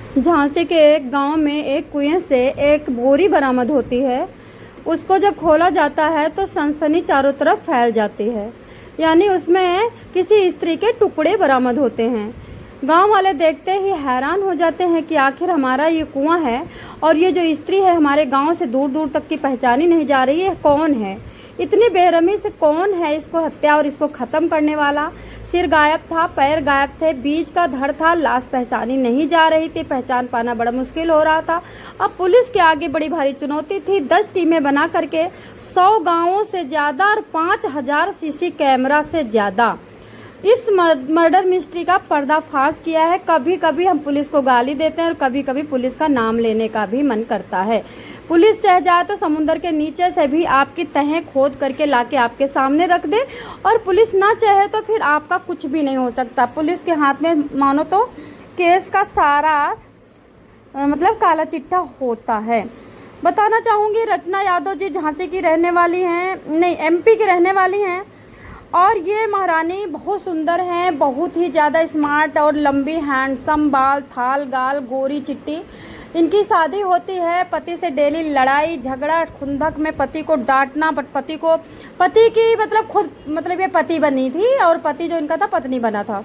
झांसी के एक गांव में एक कुएं से एक बोरी बरामद होती है। उसको जब खोला जाता है तो सनसनी चारों तरफ फैल जाती है। यानी उसमें किसी स्त्री के टुकड़े बरामद होते हैं। गांव वाले देखते ही हैरान हो जाते हैं कि आखिर हमारा ये कुआं है और ये जो स्त्री है हमारे गांव से दूर दूर तक की पहचानी नहीं जा रही है, कौन है? इतनी बेरहमी से कौन है इसको हत्या और इसको ख़त्म करने वाला? सिर गायब था, पैर गायब थे, बीच का धड़ था, लाश पहचानी नहीं जा रही थी, पहचान पाना बड़ा मुश्किल हो रहा था। अब पुलिस के आगे बड़ी भारी चुनौती थी। 10 टीमें बना करके 100 गाँवों से ज़्यादा और 5000 सीसी कैमरा से ज़्यादा इस मर्डर मिस्ट्री का पर्दाफाश किया है। कभी कभी हम पुलिस को गाली देते हैं और कभी कभी पुलिस का नाम लेने का भी मन करता है। पुलिस चाहे जाए तो समुद्र के नीचे से भी आपकी तहें खोद करके लाके आपके सामने रख दे, और पुलिस ना चाहे तो फिर आपका कुछ भी नहीं हो सकता। पुलिस के हाथ में मानो तो केस का सारा मतलब काला चिट्ठा होता है। बताना चाहूँगी, रचना यादव जी झांसी की रहने वाली हैं, नहीं एमपी की रहने वाली हैं, और ये महारानी बहुत सुंदर हैं, बहुत ही ज़्यादा स्मार्ट और लंबी हैंडसम, बाल थाल गाल, गोरी चिट्टी। इनकी शादी होती है, पति से डेली लड़ाई झगड़ा, खुंदक में पति को डांटना, बट पति की मतलब खुद मतलब ये पति बनी थी और पति जो इनका था पत्नी बना था।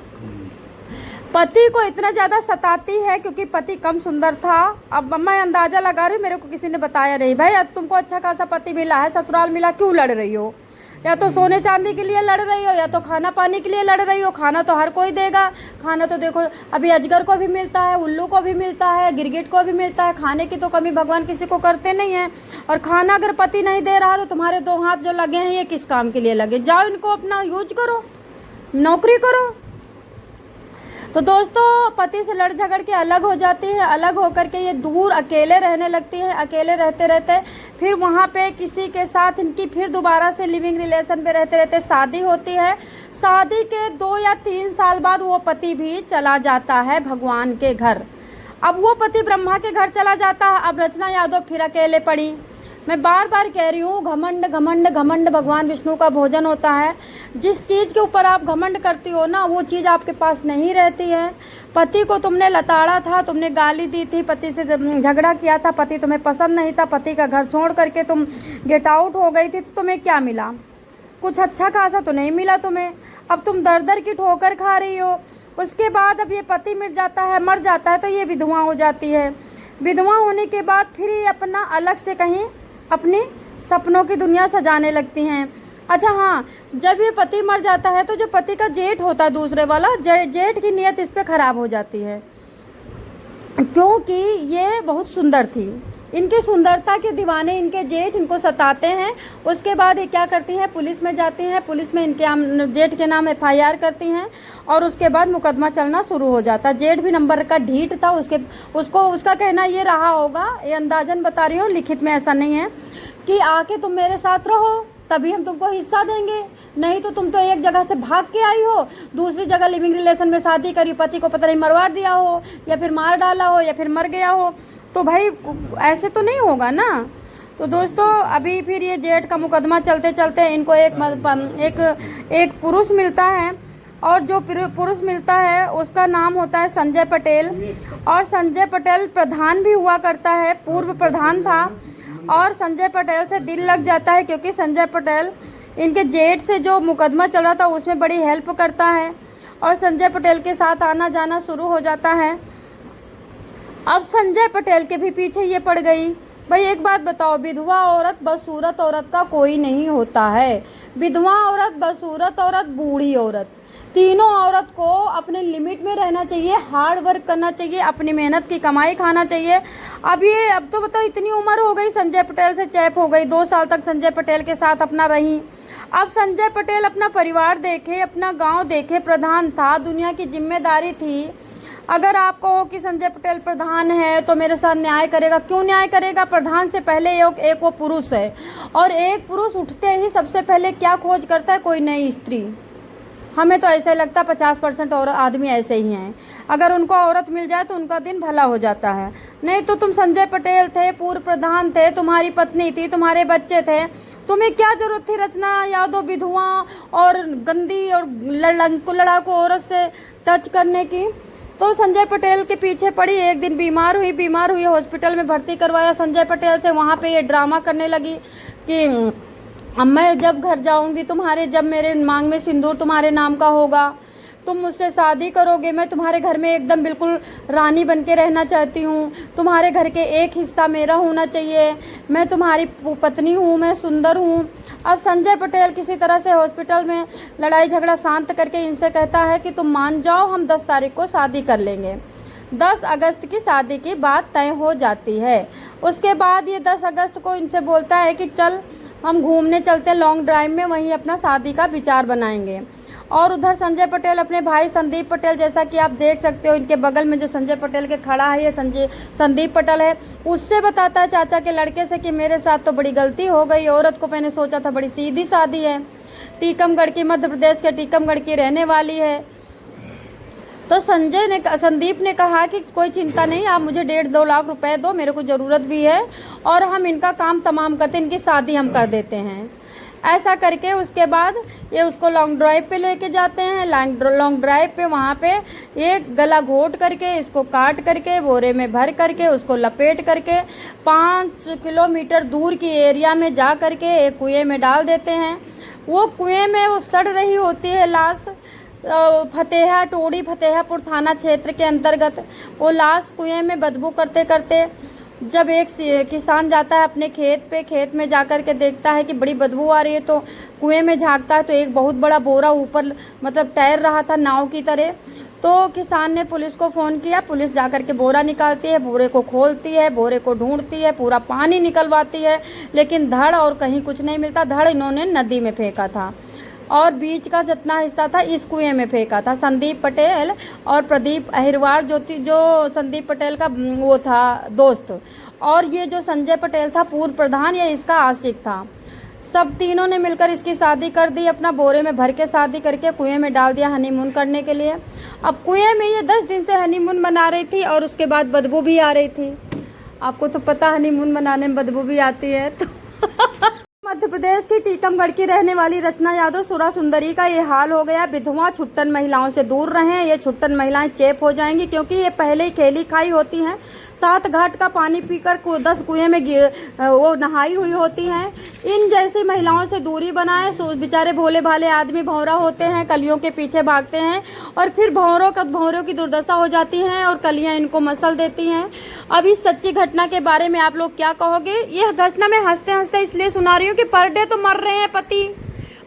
पति को इतना ज़्यादा सताती है क्योंकि पति कम सुंदर था। अब मैं अंदाज़ा लगा रही हूँ, मेरे को किसी ने बताया नहीं। भाई अब तुमको अच्छा खासा पति मिला है, ससुराल मिला, क्यों लड़ रही हो? या तो सोने चांदी के लिए लड़ रही हो या तो खाना पानी के लिए लड़ रही हो। खाना तो हर कोई देगा, खाना तो देखो अभी अजगर को भी मिलता है, उल्लू को भी मिलता है, गिरगिट को भी मिलता है। खाने की तो कमी भगवान किसी को करते नहीं है। और खाना अगर पति नहीं दे रहा तो तुम्हारे 2 हाथ जो लगे हैं ये किस काम के लिए लगे? जाओ इनको अपना यूज करो, नौकरी करो। तो दोस्तों, पति से लड़ झगड़ के अलग हो जाती है, अलग होकर के ये दूर अकेले रहने लगती हैं। अकेले रहते रहते फिर वहाँ पे किसी के साथ इनकी फिर दोबारा से लिविंग रिलेशन पे रहते रहते शादी होती है। शादी के 2 या 3 साल बाद वो पति भी चला जाता है भगवान के घर। अब वो पति ब्रह्मा के घर चला जाता है। अब रचना यादव फिर अकेले पड़ी। मैं बार बार कह रही हूँ, घमंड घमंड घमंड भगवान विष्णु का भोजन होता है। जिस चीज़ के ऊपर आप घमंड करती हो ना, वो चीज़ आपके पास नहीं रहती है। पति को तुमने लताड़ा था, तुमने गाली दी थी, पति से झगड़ा किया था, पति तुम्हें पसंद नहीं था, पति का घर छोड़ करके तुम गेट आउट हो गई थी, तो तुम्हें क्या मिला? कुछ अच्छा खासा तो नहीं मिला तुम्हें। अब तुम दर दर की ठोकर खा रही हो। उसके बाद अब ये पति मर जाता है तो ये विधवा हो जाती है। विधवा होने के बाद फिर ये अपना अलग से कहीं अपने सपनों की दुनिया सजाने लगती हैं। अच्छा हाँ, जब ये पति मर जाता है तो जो पति का जेठ होता है दूसरे वाला, जेठ की नीयत इस पे ख़राब हो जाती है, क्योंकि ये बहुत सुंदर थी। इनकी सुंदरता के दीवाने इनके जेठ इनको सताते हैं। उसके बाद ये क्या करती हैं, पुलिस में जाती हैं, पुलिस में इनके जेठ के नाम FIR करती हैं और उसके बाद मुकदमा चलना शुरू हो जाता है। जेठ भी नंबर का ढीठ था, उसका कहना ये रहा होगा, ये अंदाजन बता रही हूँ, लिखित में ऐसा नहीं है, कि आके तुम मेरे साथ रहो तभी हम तुमको हिस्सा देंगे, नहीं तो तुम तो एक जगह से भाग के आई हो, दूसरी जगह लिविंग रिलेशन में शादी करी, पति को पता नहीं मरवा दिया हो या फिर मार डाला हो या फिर मर गया हो, तो भाई ऐसे तो नहीं होगा ना। तो दोस्तों, अभी फिर ये जेठ का मुकदमा चलते चलते इनको एक पुरुष मिलता है, और जो पुरुष मिलता है उसका नाम होता है संजय पटेल। और संजय पटेल प्रधान भी हुआ करता है, पूर्व प्रधान था, और संजय पटेल से दिल लग जाता है क्योंकि संजय पटेल इनके जेठ से जो मुकदमा चल रहा था उसमें बड़ी हेल्प करता है और संजय पटेल के साथ आना जाना शुरू हो जाता है। अब संजय पटेल के भी पीछे ये पड़ गई। भाई एक बात बताओ, विधवा औरत बदसूरत औरत का कोई नहीं होता है। विधवा औरत, बदसूरत औरत, बूढ़ी औरत, तीनों औरत को अपने लिमिट में रहना चाहिए, हार्ड वर्क करना चाहिए, अपनी मेहनत की कमाई खाना चाहिए। अब तो बताओ, इतनी उम्र हो गई, संजय पटेल से चैप हो गई, 2 साल तक संजय पटेल के साथ अपना रही। अब संजय पटेल अपना परिवार देखे, अपना गांव देखे, प्रधान था, दुनिया की जिम्मेदारी थी। अगर आप कहो कि संजय पटेल प्रधान है तो मेरे साथ न्याय करेगा, क्यों न्याय करेगा? प्रधान से पहले एक वो पुरुष है, और एक पुरुष उठते ही सबसे पहले क्या खोज करता है? कोई नई स्त्री। हमें तो ऐसा लगता है 50% और आदमी ऐसे ही हैं, अगर उनको औरत मिल जाए तो उनका दिन भला हो जाता है। नहीं तो तुम संजय पटेल थे, पूर्व प्रधान थे, तुम्हारी पत्नी थी, तुम्हारे बच्चे थे, तुम्हें क्या जरूरत थी रचना यादव विधवा और गंदी और लड़ाकू औरत से टच करने की? तो संजय पटेल के पीछे पड़ी। एक दिन बीमार हुई, हॉस्पिटल में भर्ती करवाया संजय पटेल से। वहाँ पे ये ड्रामा करने लगी कि अब मैं जब घर जाऊंगी तुम्हारे, जब मेरे मांग में सिंदूर तुम्हारे नाम का होगा, तुम मुझसे शादी करोगे, मैं तुम्हारे घर में एकदम बिल्कुल रानी बन के रहना चाहती हूँ, तुम्हारे घर के एक हिस्सा मेरा होना चाहिए, मैं तुम्हारी पत्नी हूँ, मैं सुंदर हूँ। अब संजय पटेल किसी तरह से हॉस्पिटल में लड़ाई झगड़ा शांत करके इनसे कहता है कि तुम मान जाओ, हम 10 तारीख को शादी कर लेंगे। 10 अगस्त की शादी की बात तय हो जाती है। उसके बाद ये 10 अगस्त को इनसे बोलता है कि चल हम घूमने चलते हैं लॉन्ग ड्राइव में, वहीं अपना शादी का विचार बनाएंगे। और उधर संजय पटेल अपने भाई संदीप पटेल, जैसा कि आप देख सकते हो इनके बगल में जो संजय पटेल के खड़ा है, ये संदीप पटेल है, उससे बताता है चाचा के लड़के से कि मेरे साथ तो बड़ी गलती हो गई, औरत को मैंने सोचा था बड़ी सीधी सादी है, टीकमगढ़ की, मध्य प्रदेश के टीकमगढ़ की रहने वाली है। तो संदीप ने कहा कि कोई चिंता नहीं, आप मुझे 1.5-2 लाख रुपए दो, मेरे को ज़रूरत भी है, और हम इनका काम तमाम करते, इनकी शादी हम कर देते हैं। ऐसा करके उसके बाद ये उसको लॉन्ग ड्राइव पे लेके जाते हैं। लॉन्ग ड्राइव पे वहाँ पे एक गला घोट करके, इसको काट करके, बोरे में भर करके, उसको लपेट करके 5 किलोमीटर दूर की एरिया में जा करके एक कुएं में डाल देते हैं। वो कुएं में वो सड़ रही होती है लाश, फतेहापुर थाना क्षेत्र के अंतर्गत। वो लाश कुएं में बदबू करते करते जब एक किसान जाता है अपने खेत में जाकर के देखता है कि बड़ी बदबू आ रही है, तो कुएं में झांकता है तो एक बहुत बड़ा बोरा ऊपर मतलब तैर रहा था नाव की तरह। तो किसान ने पुलिस को फ़ोन किया, पुलिस जाकर के बोरा निकालती है, बोरे को खोलती है, बोरे को ढूंढती है, पूरा पानी निकलवाती है, लेकिन धड़ और कहीं कुछ नहीं मिलता। धड़ इन्होंने नदी में फेंका था और बीच का जितना हिस्सा था इस कुएं में फेंका था। संदीप पटेल और प्रदीप अहिरवार जो संदीप पटेल का वो था दोस्त, और ये जो संजय पटेल था पूर्व प्रधान, ये इसका आशिक था। सब तीनों ने मिलकर इसकी शादी कर दी, अपना बोरे में भर के शादी करके कुएं में डाल दिया हनीमून करने के लिए। अब कुएं में ये 10 दिन से हनीमून मना रही थी और उसके बाद बदबू भी आ रही थी। आपको तो पता हनीमून मनाने में बदबू भी आती है। तो मध्य प्रदेश की टीकमगढ़ की रहने वाली रचना यादव सुरा सुंदरी का ये हाल हो गया। विधवा छुट्टन महिलाओं से दूर रहें, ये छुट्टन महिलाएं चेप हो जाएंगी, क्योंकि ये पहले ही खेली खाई होती हैं। 7 घाट का पानी पीकर 10 कुएं में वो नहाई हुई होती हैं। इन जैसी महिलाओं से दूरी बनाएं। बेचारे भोले भाले आदमी भौरा होते हैं, कलियों के पीछे भागते हैं और फिर भौरों की दुर्दशा हो जाती है और कलियां इनको मसल देती हैं। अब इस सच्ची घटना के बारे में आप लोग क्या कहोगे? यह घटना मैं हंसते हंसते इसलिए सुना रही हूँ कि पर डे तो मर रहे हैं पति,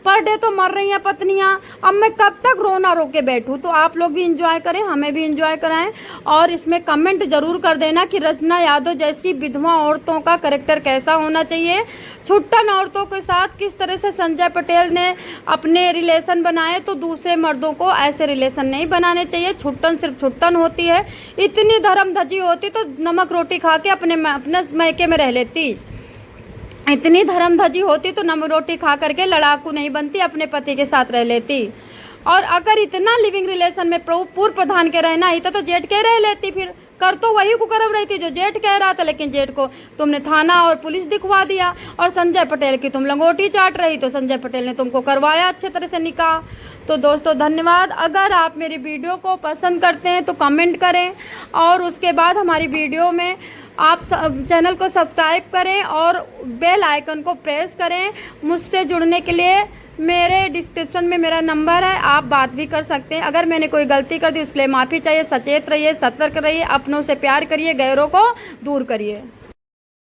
पर डे तो मर रही हैं पत्नियां। अब मैं कब तक रोना रो के बैठूं? तो आप लोग भी इंजॉय करें, हमें भी इंजॉय कराएं और इसमें कमेंट जरूर कर देना कि रचना यादव जैसी विधवा औरतों का कैरेक्टर कैसा होना चाहिए। छुट्टन औरतों के साथ किस तरह से संजय पटेल ने अपने रिलेशन बनाए, तो दूसरे मर्दों को ऐसे रिलेशन नहीं बनाने चाहिए। छुट्टन सिर्फ छुट्टन होती है। इतनी धर्म धजी होती तो नमक रोटी खा के अपने मैके में रह लेती। इतनी धर्म धजी होती तो नमक रोटी खा करके लड़ाकू नहीं बनती, अपने पति के साथ रह लेती। और अगर इतना लिविंग रिलेशन में पूर्व प्रधान के रहना ही था तो जेठ के रह लेती। फिर कर तो वही कुकर्म रही थी जो जेठ कह रहा था, लेकिन जेठ को तुमने थाना और पुलिस दिखवा दिया। और संजय पटेल की तुम लंगोटी चाट रही तो संजय पटेल ने तुमको करवाया अच्छे तरह से निकाह। तो दोस्तों धन्यवाद। अगर आप मेरी वीडियो को पसंद करते हैं तो कमेंट करें और उसके बाद हमारी वीडियो में आप चैनल को सब्सक्राइब करें और बेल आइकन को प्रेस करें। मुझसे जुड़ने के लिए मेरे डिस्क्रिप्शन में मेरा नंबर है, आप बात भी कर सकते हैं। अगर मैंने कोई गलती कर दी उसके लिए माफ़ी चाहिए। सचेत रहिए, सतर्क रहिए, अपनों से प्यार करिए, गैरों को दूर करिए।